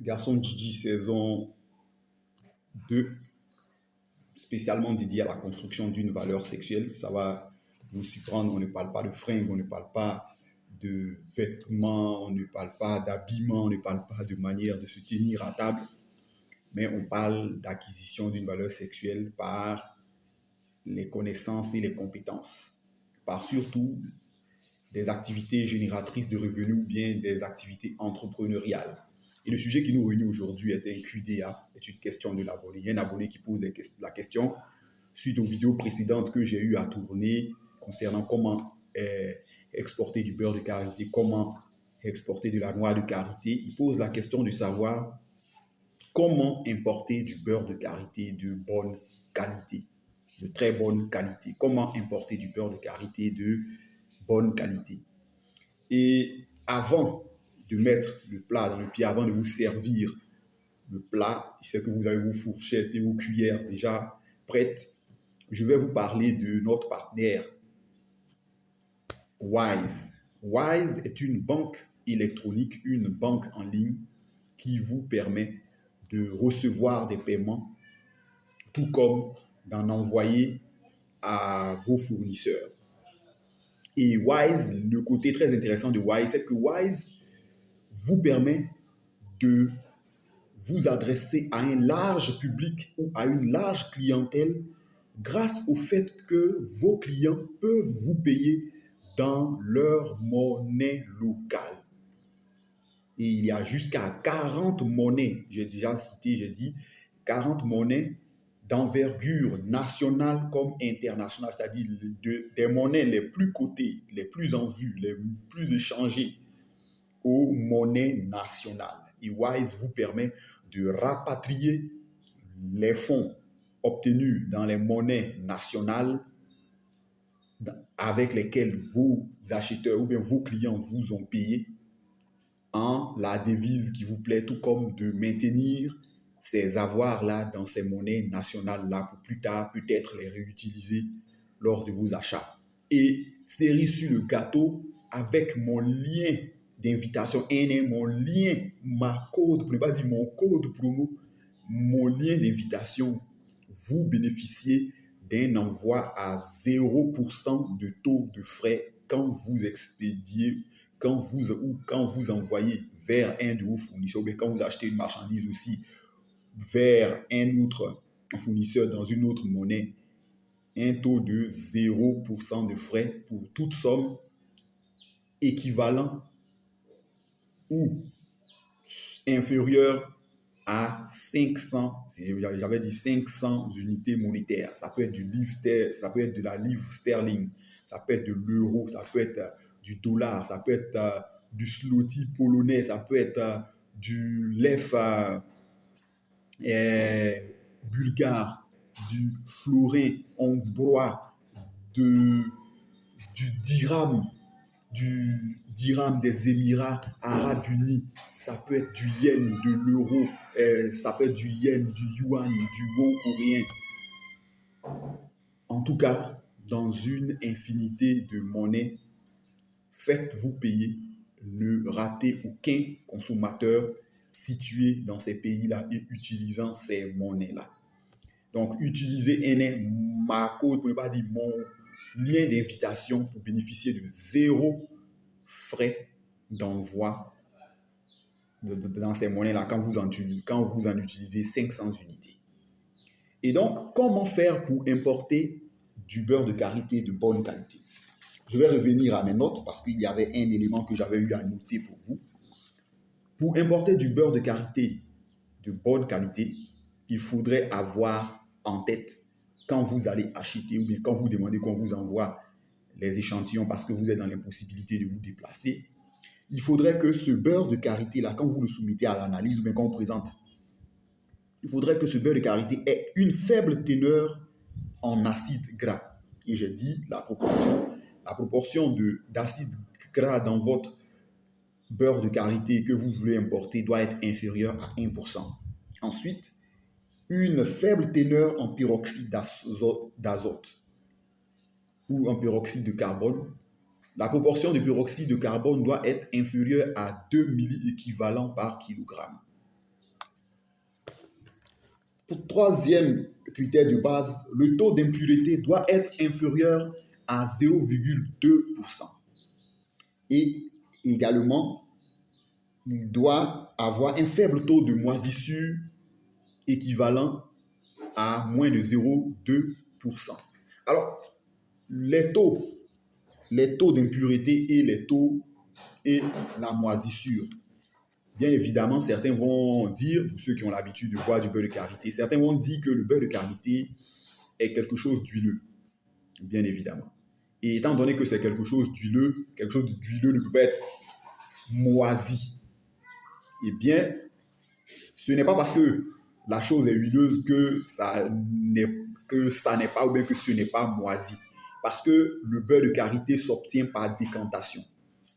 Garçon Gigi saison 2, spécialement dédié à la construction d'une valeur sexuelle. Ça va vous surprendre, on ne parle pas de fringues, on ne parle pas de vêtements, on ne parle pas d'habillement, on ne parle pas de manière de se tenir à table, mais on parle d'acquisition d'une valeur sexuelle par les connaissances et les compétences, par surtout des activités génératrices de revenus ou bien des activités entrepreneuriales. Et le sujet qui nous réunit aujourd'hui est un QDA, est une question de l'abonné. Il y a un abonné qui pose la question suite aux vidéos précédentes que j'ai eu à tourner concernant comment exporter du beurre de karité, comment exporter de la noix de karité. Il pose la question de savoir comment importer du beurre de karité de bonne qualité, de très bonne qualité. Comment importer du beurre de karité de bonne qualité. Et avant de mettre le plat dans le pied, avant de vous servir le plat, je sais que vous avez vos fourchettes et vos cuillères déjà prêtes, je vais vous parler de notre partenaire Wise. Wise est une banque électronique, une banque en ligne qui vous permet de recevoir des paiements, tout comme d'en envoyer à vos fournisseurs. Et Wise, le côté très intéressant de Wise, c'est que Wise vous permet de vous adresser à un large public ou à une large clientèle grâce au fait que vos clients peuvent vous payer dans leur monnaie locale. Et il y a jusqu'à 40 monnaies, j'ai déjà cité, j'ai dit 40 monnaies d'envergure nationale comme internationale, c'est-à-dire des monnaies les plus cotées, les plus en vue, les plus échangées aux monnaies nationales. Et Wise vous permet de rapatrier les fonds obtenus dans les monnaies nationales avec lesquelles vos acheteurs ou bien vos clients vous ont payé en la devise qui vous plaît, tout comme de maintenir ces avoirs-là dans ces monnaies nationales-là pour plus tard peut-être les réutiliser lors de vos achats. Et cerise sur le gâteau, avec mon lien d'invitation, mon lien, ma code, pour ne pas dire mon code promo, mon lien d'invitation, vous bénéficiez d'un envoi à 0% de taux de frais quand vous expédiez, quand vous envoyez vers un de vos fournisseurs, ou bien quand vous achetez une marchandise aussi vers un autre fournisseur dans une autre monnaie, un taux de 0% de frais pour toute somme équivalent ou inférieur à 500, j'avais dit 500 unités monétaires. Ça peut être du livre sterling, ça peut être de la livre sterling, ça peut être de l'euro, ça peut être du dollar, ça peut être du zloty polonais, ça peut être du lev bulgare, du florin hongrois, du dirham des Émirats Arabes Unis, ça peut être du yen, de l'euro, ça peut être du yen, du yuan, du won coréen. En tout cas, dans une infinité de monnaies, faites-vous payer. Ne ratez aucun consommateur situé dans ces pays-là et utilisant ces monnaies-là. Donc, utilisez ma code, pour ne pas dire mon lien d'invitation pour bénéficier de 0 frais d'envoi dans ces monnaies-là quand vous en utilisez 500 unités. Et donc, comment faire pour importer du beurre de karité de bonne qualité? Je vais revenir à mes notes parce qu'il y avait un élément que j'avais eu à noter pour vous. Pour importer du beurre de karité de bonne qualité, il faudrait avoir en tête quand vous allez acheter ou bien quand vous demandez qu'on vous envoie les échantillons parce que vous êtes dans l'impossibilité de vous déplacer, il faudrait que ce beurre de karité-là, quand vous le soumettez à l'analyse ou bien quand on présente, il faudrait que ce beurre de karité ait une faible teneur en acide gras. Et j'ai dit la proportion d'acide gras dans votre beurre de karité que vous voulez importer doit être inférieure à 1%. Ensuite, une faible teneur en peroxyde d'azote ou en peroxyde de carbone. La proportion de peroxyde de carbone doit être inférieure à 2 milli-équivalents par kilogramme. Pour troisième critère de base, le taux d'impureté doit être inférieur à 0,2%. Et également, il doit avoir un faible taux de moisissure équivalent à moins de 0,2%. Alors, les taux d'impureté et la moisissure. Bien évidemment, certains vont dire, pour ceux qui ont l'habitude de boire du beurre de karité, certains vont dire que le beurre de karité est quelque chose d'huileux, bien évidemment. Et étant donné que c'est quelque chose d'huileux ne peut pas être moisi. Eh bien, ce n'est pas parce que la chose est huileuse que ça n'est pas, ou bien que ce n'est pas moisi. Parce que le beurre de karité s'obtient par décantation.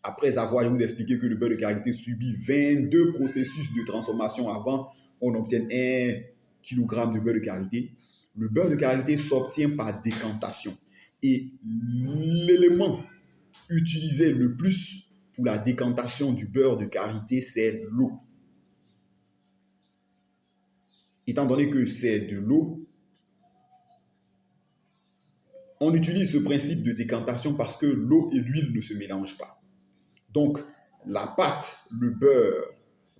Après avoir vous expliqué que le beurre de karité subit 22 processus de transformation avant qu'on obtienne 1 kg de beurre de karité, le beurre de karité s'obtient par décantation. Et l'élément utilisé le plus pour la décantation du beurre de karité, c'est l'eau. Étant donné que c'est de l'eau, on utilise ce principe de décantation parce que l'eau et l'huile ne se mélangent pas. Donc, la pâte, le beurre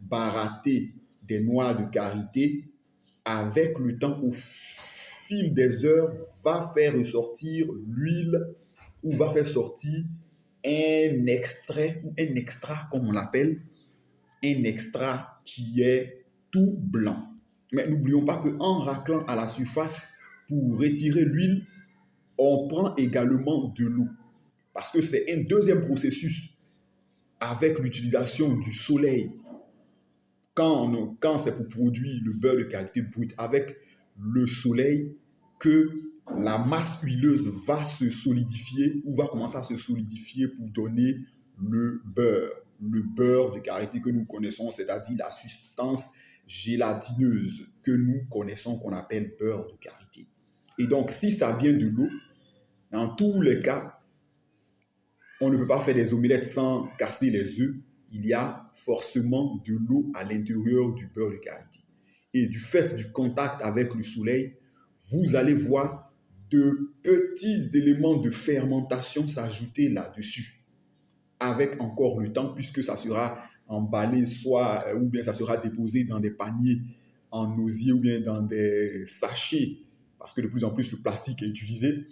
baratté des noix de karité, avec le temps, au fil des heures, va faire ressortir l'huile ou va faire sortir un extrait ou un extra, comme on l'appelle, un extra qui est tout blanc. Mais n'oublions pas qu'en raclant à la surface pour retirer l'huile, on prend également de l'eau. Parce que c'est un deuxième processus avec l'utilisation du soleil. Quand c'est pour produire le beurre de karité brut avec le soleil, que la masse huileuse va se solidifier ou va commencer à se solidifier pour donner le beurre de karité que nous connaissons, c'est-à-dire la substance gélatineuse que nous connaissons, qu'on appelle beurre de karité. Et donc, si ça vient de l'eau, dans tous les cas, on ne peut pas faire des omelettes sans casser les œufs. Il y a forcément de l'eau à l'intérieur du beurre de karité. Et du fait du contact avec le soleil, vous allez voir de petits éléments de fermentation s'ajouter là-dessus. Avec encore le temps, puisque ça sera emballé ou bien ça sera déposé dans des paniers en osier ou bien dans des sachets, parce que de plus en plus le plastique est utilisé.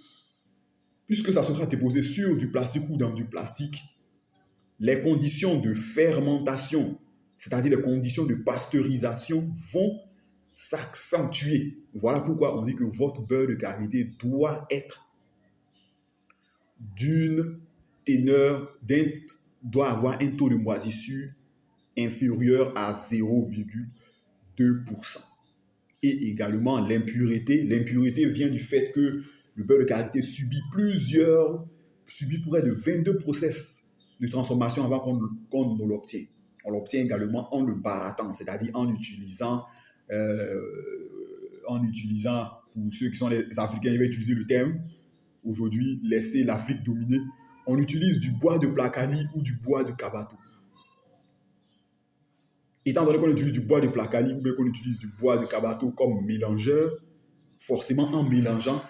Puisque ça sera déposé sur du plastique ou dans du plastique, les conditions de fermentation, c'est-à-dire les conditions de pasteurisation, vont s'accentuer. Voilà pourquoi on dit que votre beurre de karité doit être d'une teneur, doit avoir un taux de moisissure inférieur à 0,2%. Et également l'impureté. L'impureté vient du fait que le beurre de karité subit près de 22 process de transformation avant qu'on ne l'obtienne. On l'obtient également en le barattant, c'est-à-dire en utilisant, pour ceux qui sont les Africains, ils vont utiliser le terme, aujourd'hui, laisser l'Afrique dominer, on utilise du bois de placali ou du bois de kabato. Étant donné qu'on utilise du bois de placali ou bien qu'on utilise du bois de kabato comme mélangeur, forcément en mélangeant,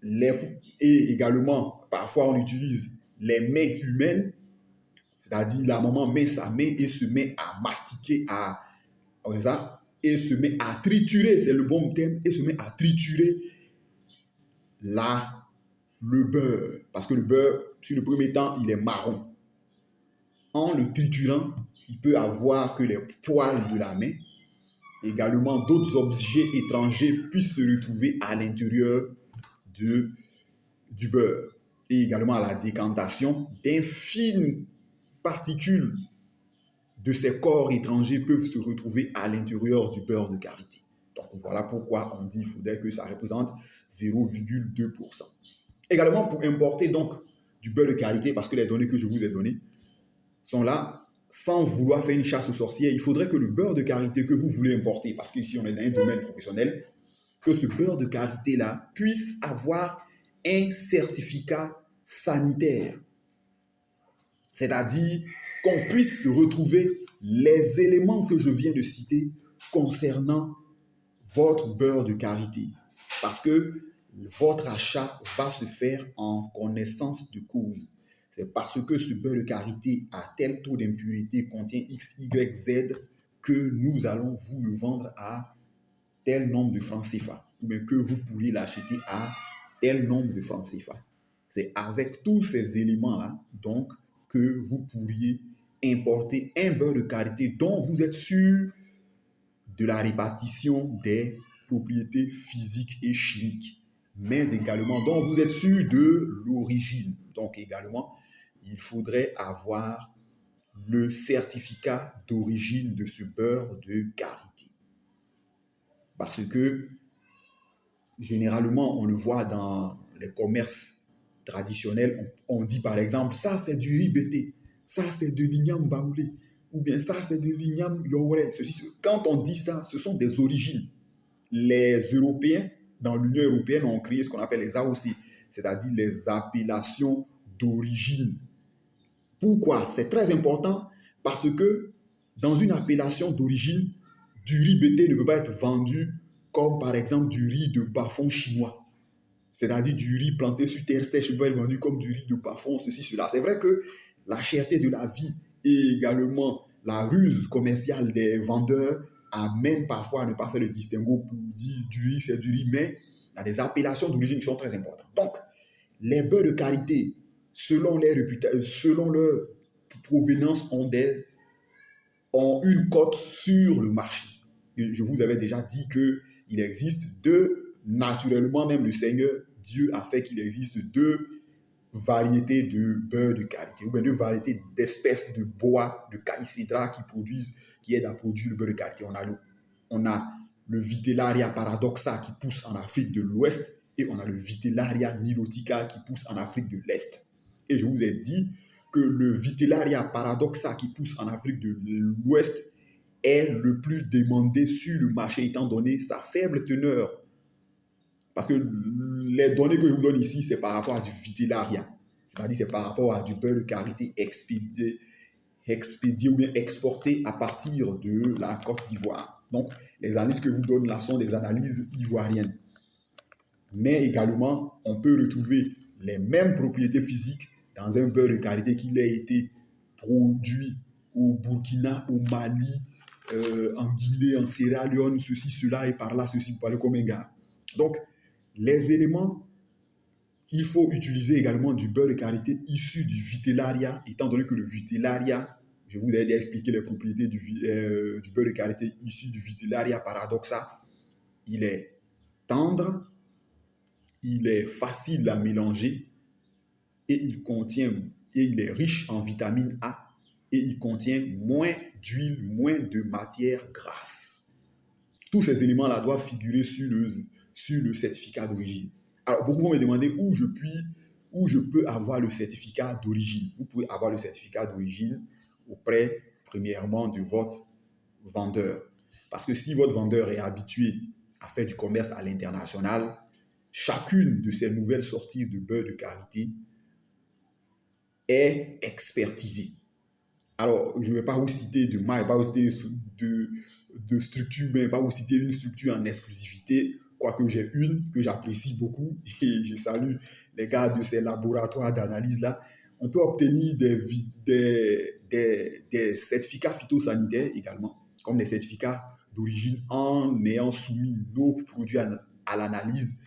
et également parfois on utilise les mains humaines, c'est-à-dire la maman met sa main et se met à mastiquer, et se met à triturer, c'est le bon terme, et se met à triturer le beurre. Parce que le beurre, sur le premier temps, il est marron. En le triturant, il peut avoir que les poils de la main, également d'autres objets étrangers puissent se retrouver à l'intérieur du beurre. Et également à la décantation, d'infimes particules de ces corps étrangers peuvent se retrouver à l'intérieur du beurre de karité. Donc voilà pourquoi on dit qu'il faudrait que ça représente 0,2%. Également pour importer donc du beurre de karité, parce que les données que je vous ai données sont là, sans vouloir faire une chasse aux sorcières, il faudrait que le beurre de karité que vous voulez importer, parce qu'ici on est dans un domaine professionnel, que ce beurre de karité-là puisse avoir un certificat sanitaire. C'est-à-dire qu'on puisse retrouver les éléments que je viens de citer concernant votre beurre de karité. Parce que votre achat va se faire en connaissance de cause. C'est parce que ce beurre de karité a tel taux d'impurité, contient X, Y, Z, que nous allons vous le vendre à tel nombre de francs CFA, mais que vous pourriez l'acheter à tel nombre de francs CFA. C'est avec tous ces éléments-là, donc, que vous pourriez importer un beurre de karité dont vous êtes sûr de la répartition des propriétés physiques et chimiques, mais également dont vous êtes sûr de l'origine. Donc également, il faudrait avoir le certificat d'origine de ce beurre de karité. Parce que généralement, on le voit dans les commerces traditionnels, on dit par exemple, ça c'est du riz bété, ça c'est de l'igname baoulé, ou bien ça c'est de l'igname yaware. Quand on dit ça, ce sont des origines. Les Européens, dans l'Union européenne, ont créé ce qu'on appelle les AOC, c'est-à-dire les appellations d'origine. Pourquoi? C'est très important parce que dans une appellation d'origine, du riz bété ne peut pas être vendu comme par exemple du riz de bas-fond chinois. C'est-à-dire du riz planté sur terre sèche ne peut pas être vendu comme du riz de bas-fond, ceci, cela. C'est vrai que la cherté de la vie et également la ruse commerciale des vendeurs amène parfois à ne pas faire le distinguo pour dire du riz, c'est du riz, mais il y a des appellations d'origine qui sont très importantes. Donc, les beurres de qualité, selon leur provenance, ont une cote sur le marché. Et je vous avais déjà dit qu'il existe naturellement, même le Seigneur Dieu a fait qu'il existe deux variétés de beurre de qualité, ou bien deux variétés d'espèces de bois de caïcédra qui aident à produire le beurre de qualité. On a le Vitellaria paradoxa qui pousse en Afrique de l'Ouest et on a le Vitellaria nilotica qui pousse en Afrique de l'Est. Et je vous ai dit que le Vitellaria paradoxa qui pousse en Afrique de l'Ouest est le plus demandé sur le marché étant donné sa faible teneur. Parce que les données que je vous donne ici, c'est par rapport à du Vitellaria. C'est-à-dire c'est par rapport à du beurre de karité expédié ou bien exporté à partir de la Côte d'Ivoire. Donc, les analyses que je vous donne là sont des analyses ivoiriennes. Mais également, on peut retrouver les mêmes propriétés physiques dans un beurre de karité qui a été produit au Burkina, au Mali, en Guinée, en Sierra Leone, ceci, cela, et par là, ceci, vous parlez comme un gars. Donc, les éléments, il faut utiliser également du beurre de karité issu du Vitellaria, étant donné que le Vitellaria, je vous ai déjà expliqué les propriétés du beurre de karité issu du Vitellaria paradoxa. Il est tendre, il est facile à mélanger et il est riche en vitamine A et il contient moins d'huile, moins de matière grasse. Tous ces éléments-là doivent figurer sur le certificat d'origine. Alors, beaucoup vont me demander où je peux avoir le certificat d'origine. Vous pouvez avoir le certificat d'origine auprès, premièrement, de votre vendeur. Parce que si votre vendeur est habitué à faire du commerce à l'international, chacune de ces nouvelles sorties de beurre de karité est expertisée. Alors, je ne vais pas vous citer de marque, pas vous citer de structure, mais pas vous citer une structure en exclusivité, quoique j'ai une que j'apprécie beaucoup et je salue les gars de ces laboratoires d'analyse-là. On peut obtenir des certificats phytosanitaires également, comme des certificats d'origine en ayant soumis nos produits à l'analyse,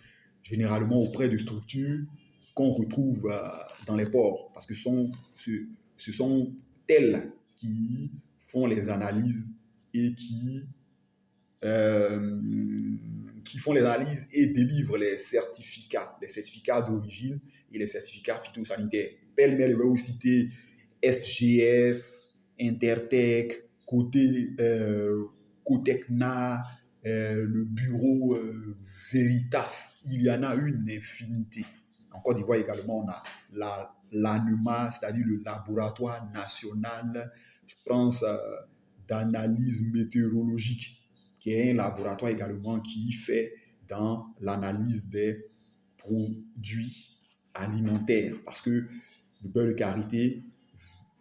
généralement auprès de structures qu'on retrouve dans les ports, parce que ce sont elles qui font les analyses et qui font les analyses et délivrent les certificats d'origine et les certificats phytosanitaires. Pêle-mêle, je vais vous citer SGS, Intertech, Cotecna, le bureau Veritas. Il y en a une infinité. En Côte d'Ivoire également, on a l'ANEMA, c'est-à-dire le laboratoire national, je pense, d'analyse météorologique, qui est un laboratoire également qui fait dans l'analyse des produits alimentaires. Parce que le beurre de karité,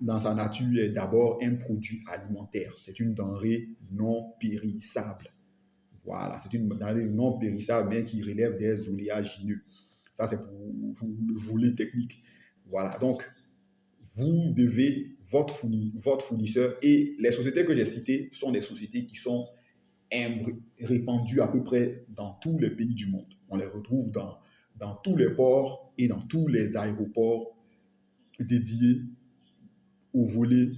dans sa nature, est d'abord un produit alimentaire. C'est une denrée non périssable. Voilà, c'est une denrée non périssable, mais qui relève des oléagineux. Ça, c'est pour le volet technique. Voilà, donc, vous devez, votre fournisseur, et les sociétés que j'ai citées sont des sociétés qui sont répandues à peu près dans tous les pays du monde. On les retrouve dans tous les ports et dans tous les aéroports dédiés au volet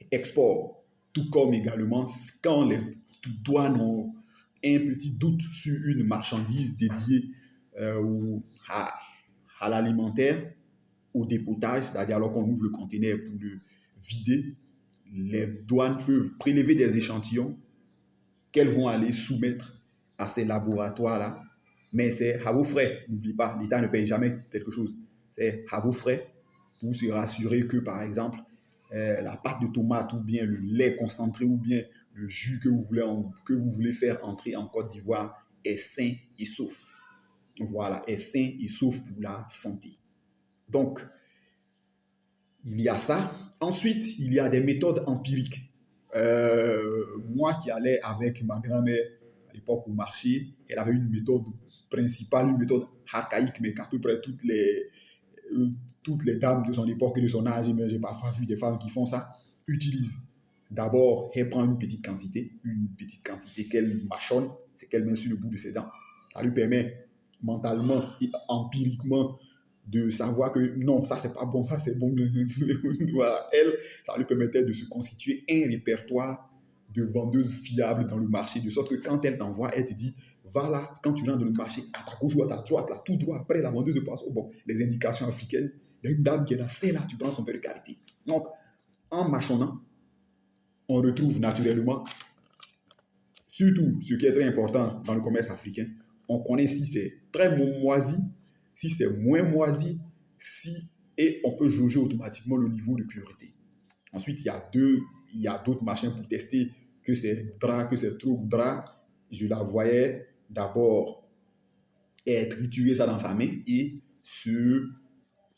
export. Tout comme également quand les douanes ont un petit doute sur une marchandise dédiée à, à l'alimentaire, au dépotage, c'est-à-dire alors qu'on ouvre le conteneur pour le vider, les douanes peuvent prélever des échantillons qu'elles vont aller soumettre à ces laboratoires-là. Mais c'est à vos frais. N'oubliez pas, l'État ne paye jamais quelque chose. C'est à vos frais pour se rassurer que, par exemple, la pâte de tomate ou bien le lait concentré ou bien le jus que vous voulez faire entrer en Côte d'Ivoire est sain et sauf. Voilà, est sain et sauf pour la santé. Donc, il y a ça. Ensuite, il y a des méthodes empiriques. Moi qui allais avec ma grand-mère à l'époque au marché, elle avait une méthode principale, une méthode archaïque, mais qu'à peu près toutes les dames de son époque et de son âge, mais j'ai parfois vu des femmes qui font ça, utilisent. D'abord, elle prend une petite quantité qu'elle mâchonne, c'est qu'elle met sur le bout de ses dents. Ça lui permet mentalement et empiriquement de savoir que non, ça c'est pas bon, ça c'est bon. Voilà. Elle, ça lui permettait de se constituer un répertoire de vendeuses fiables dans le marché, de sorte que quand elle t'envoie, elle te dit, va là, quand tu rentres dans le marché, à ta gauche ou à ta droite, là, tout droit, après la vendeuse passe au bon. Les indications africaines, il y a une dame qui est là, c'est là, tu prends son peu de qualité. Donc, en mâchonnant, on retrouve naturellement, surtout ce qui est très important dans le commerce africain, on connaît si c'est très moisi, si c'est moins moisi, et on peut jauger automatiquement le niveau de pureté. Ensuite, il y a d'autres machins pour tester que c'est gras, que c'est trop gras. Je la voyais d'abord triturer ça dans sa main et se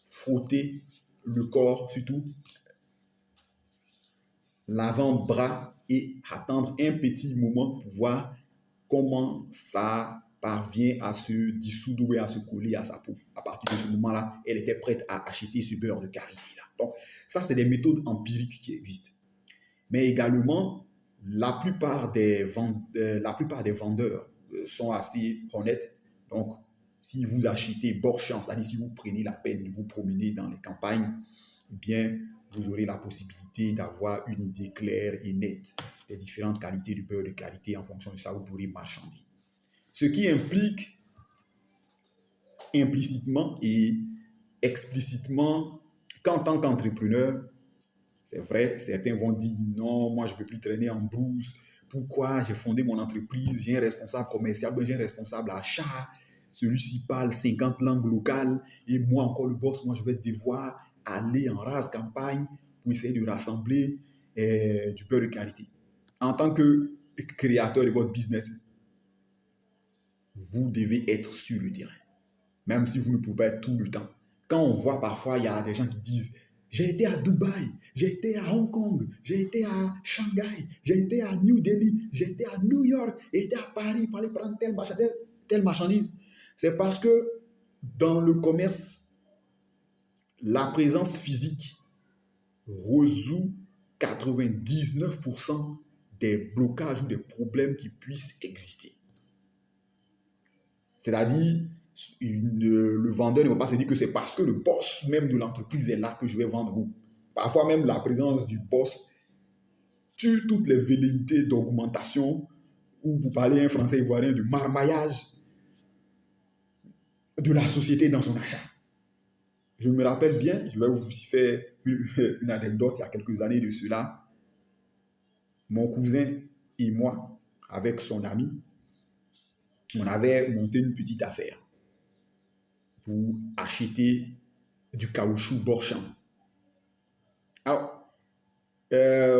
frotter le corps, surtout l'avant-bras, et attendre un petit moment pour voir comment ça parvient à se dissoudre et à se coller à sa peau. À partir de ce moment-là, elle était prête à acheter ce beurre de karité-là. Donc, ça, c'est des méthodes empiriques qui existent. Mais également, la plupart des vendeurs sont assez honnêtes. Donc, si vous achetez Borchamp, c'est-à-dire si vous prenez la peine de vous promener dans les campagnes, eh bien, vous aurez la possibilité d'avoir une idée claire et nette des différentes qualités du beurre de qualité. En fonction de ça, vous pourrez marchander. Ce qui implique implicitement et explicitement qu'en tant qu'entrepreneur, c'est vrai, certains vont dire non, moi je ne peux plus traîner en brousse. Pourquoi? J'ai fondé mon entreprise, j'ai un responsable commercial, j'ai un responsable achat. Celui-ci parle 50 langues locales et moi encore le boss, moi je vais devoir aller en rase campagne pour essayer de rassembler du beurre de qualité. En tant que créateur de votre business, vous devez être sur le terrain, même si vous ne pouvez pas être tout le temps. Quand on voit parfois, il y a des gens qui disent j'ai été à Dubaï, j'ai été à Hong Kong, j'ai été à Shanghai, j'ai été à New Delhi, j'ai été à New York, j'ai été à Paris pour aller prendre telle marchandise. C'est parce que dans le commerce, la présence physique résout 99% des blocages ou des problèmes qui puissent exister. C'est-à-dire, le vendeur ne va pas se dire que c'est parce que le boss même de l'entreprise est là que je vais vendre. Parfois même la présence du boss tue toutes les velléités d'augmentation, ou pour parler un français ivoirien, de marmaillage de la société dans son achat. Je me rappelle bien, je vais vous faire une anecdote il y a quelques années de cela. Mon cousin et moi, avec son ami, on avait monté une petite affaire pour acheter du caoutchouc Borchamp. Alors,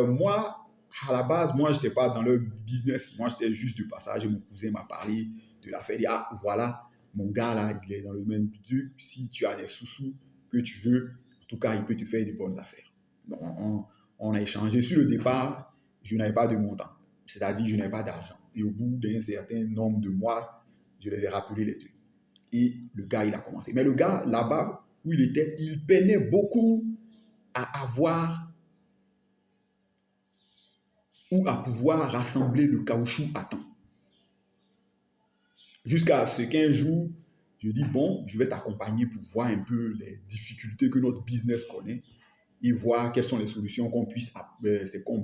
moi, à la base, moi, je n'étais pas dans le business. Moi, j'étais juste de passage. Et mon cousin m'a parlé de l'affaire. Il dit, ah, voilà, mon gars, là, il est dans le même but. Si tu as des sous-sous que tu veux, en tout cas, il peut te faire de bonnes affaires. Donc, on a échangé. Sur le départ, je n'avais pas de montant. C'est-à-dire, je n'avais pas d'argent. Et au bout d'un certain nombre de mois, je les ai rappelés les deux. Et le gars, il a commencé. Mais le gars, là-bas, où il était, il peinait beaucoup à avoir ou à pouvoir rassembler le caoutchouc à temps. Jusqu'à ce qu'un jour, je dis, bon, je vais t'accompagner pour voir un peu les difficultés que notre business connaît et voir quelles sont les solutions qu'on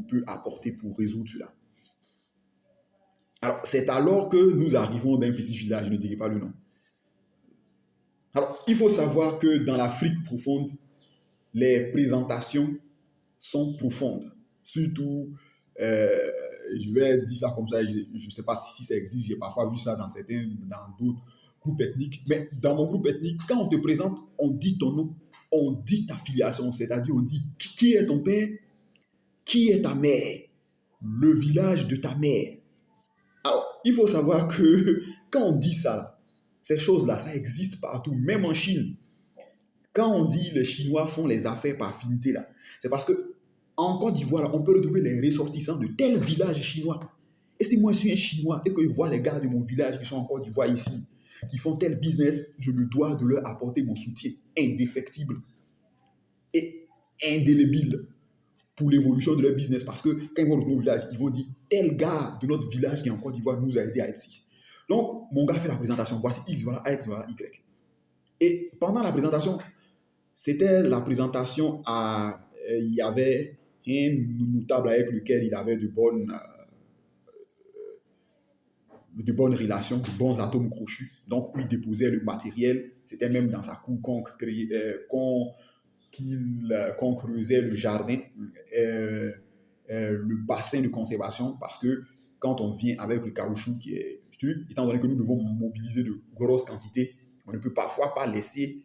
peut apporter pour résoudre cela. Alors, c'est alors que nous arrivons d'un petit village, je ne dirai pas le nom. Alors, il faut savoir que dans l'Afrique profonde, les présentations sont profondes. Surtout, je vais dire ça comme ça, je ne sais pas si ça existe, j'ai parfois vu ça dans d'autres groupes ethniques, mais dans mon groupe ethnique, quand on te présente, on dit ton nom, on dit ta filiation, c'est-à-dire on dit qui est ton père, qui est ta mère, le village de ta mère. Alors, il faut savoir que quand on dit ça, ces choses-là, ça existe partout, même en Chine. Quand on dit les Chinois font les affaires par affinité, là, c'est parce que en Côte d'Ivoire, là, on peut retrouver les ressortissants de tel village chinois. Et si moi je suis un Chinois et que je vois les gars de mon village qui sont en Côte d'Ivoire ici, qui font tel business, je me dois de leur apporter mon soutien indéfectible et indélébile pour l'évolution de leur business. Parce que quand ils vont dans mon village, ils vont dire tel gars de notre village qui est en Côte d'Ivoire nous a aidé à être ici. Donc, mon gars fait la présentation. Voici X, voilà X, voilà Y. Et pendant la présentation, c'était la présentation à... il y avait un notable avec lequel il avait de bonnes relations, de bons atomes crochus. Donc, il déposait le matériel. C'était même dans sa cour qu'on creusait le jardin, le bassin de conservation, parce que quand on vient avec le caoutchouc qui est dur, étant donné que nous devons mobiliser de grosses quantités, on ne peut parfois pas laisser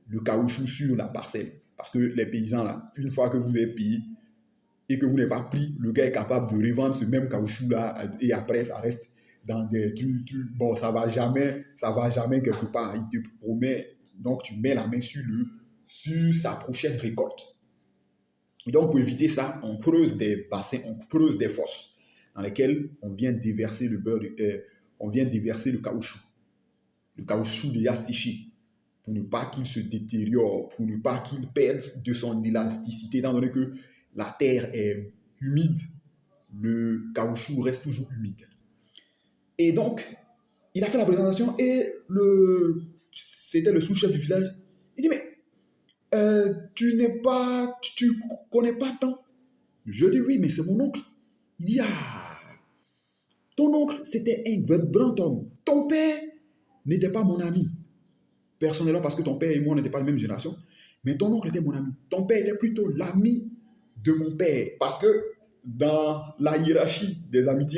le caoutchouc sur la parcelle. Parce que les paysans, là, une fois que vous avez payé et que vous n'avez pas pris, le gars est capable de revendre ce même caoutchouc-là et après, ça reste dans des trucs. Bon, ça va jamais quelque part. Il te promet, donc tu mets la main sur sa prochaine récolte. Et donc, pour éviter ça, on creuse des bassins, on creuse des fosses dans lesquelles on vient déverser le caoutchouc. Le caoutchouc déjà séché, pour ne pas qu'il se détériore, pour ne pas qu'il perde de son élasticité, étant donné que la terre est humide, le caoutchouc reste toujours humide. Et donc, il a fait la présentation et c'était le sous-chef du village. Il dit, mais tu connais pas tant? Je dis, oui, mais c'est mon oncle. Il dit, ton oncle, c'était un grand homme. Ton père n'était pas mon ami. Personnellement, parce que ton père et moi, on n'était pas la même génération. Mais ton oncle était mon ami. Ton père était plutôt l'ami de mon père. Parce que dans la hiérarchie des amitiés